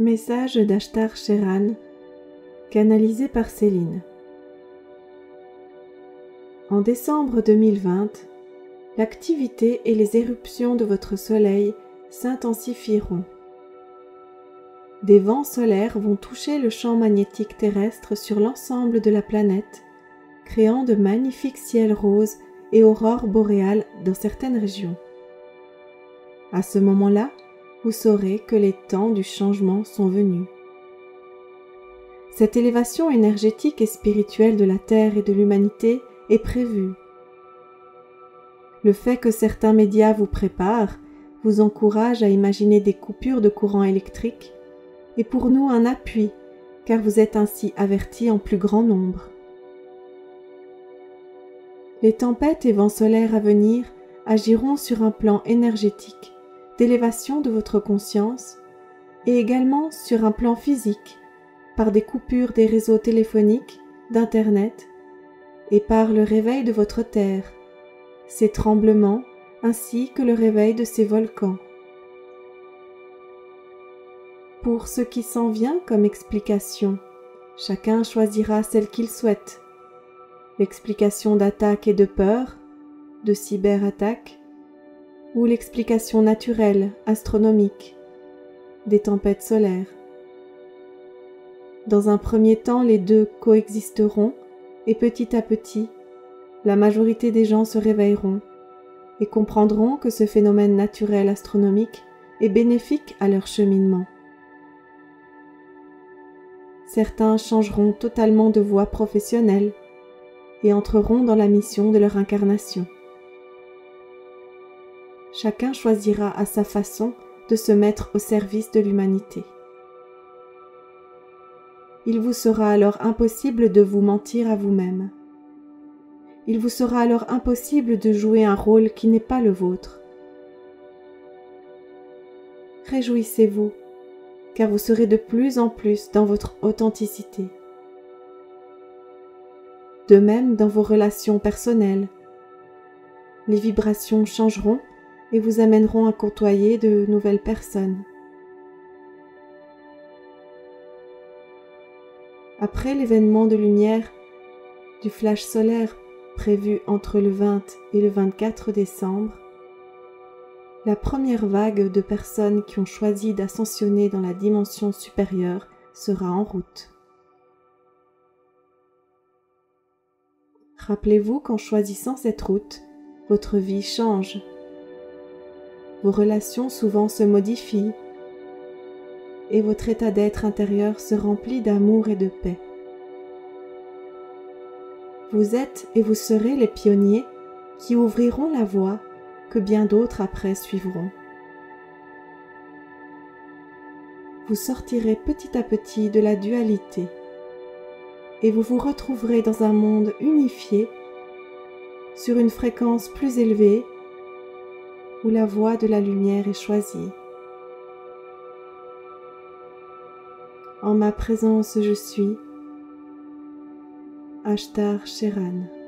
Message d'Ashtar Sheran, canalisé par Céline. En décembre 2020, l'activité et les éruptions de votre Soleil s'intensifieront. Des vents solaires vont toucher le champ magnétique terrestre sur l'ensemble de la planète, créant de magnifiques ciels roses et aurores boréales dans certaines régions. À ce moment-là, vous saurez que les temps du changement sont venus. Cette élévation énergétique et spirituelle de la Terre et de l'humanité est prévue. Le fait que certains médias vous préparent, vous encourage à imaginer des coupures de courant électrique est pour nous un appui, car vous êtes ainsi avertis en plus grand nombre. Les tempêtes et vents solaires à venir agiront sur un plan énergétique, d'élévation de votre conscience, et également sur un plan physique, par des coupures des réseaux téléphoniques, d'Internet, et par le réveil de votre Terre, ses tremblements, ainsi que le réveil de ses volcans. Pour ce qui s'en vient comme explication, chacun choisira celle qu'il souhaite. L'explication d'attaque et de peur, de cyberattaque, ou l'explication naturelle, astronomique, des tempêtes solaires. Dans un premier temps, les deux coexisteront et petit à petit, la majorité des gens se réveilleront et comprendront que ce phénomène naturel astronomique est bénéfique à leur cheminement. Certains changeront totalement de voie professionnelle et entreront dans la mission de leur incarnation. Chacun choisira à sa façon de se mettre au service de l'humanité. Il vous sera alors impossible de vous mentir à vous-même. Il vous sera alors impossible de jouer un rôle qui n'est pas le vôtre. Réjouissez-vous, car vous serez de plus en plus dans votre authenticité. De même dans vos relations personnelles. Les vibrations changeront et vous amèneront à côtoyer de nouvelles personnes. Après l'événement de lumière du flash solaire prévu entre le 20 et le 24 décembre, la première vague de personnes qui ont choisi d'ascensionner dans la dimension supérieure sera en route. Rappelez-vous qu'en choisissant cette route, votre vie change. Vos relations souvent se modifient et votre état d'être intérieur se remplit d'amour et de paix. Vous êtes et vous serez les pionniers qui ouvriront la voie que bien d'autres après suivront. Vous sortirez petit à petit de la dualité et vous vous retrouverez dans un monde unifié sur une fréquence plus élevée où la voie de la lumière est choisie. En ma présence je suis, Ashtar Sheran.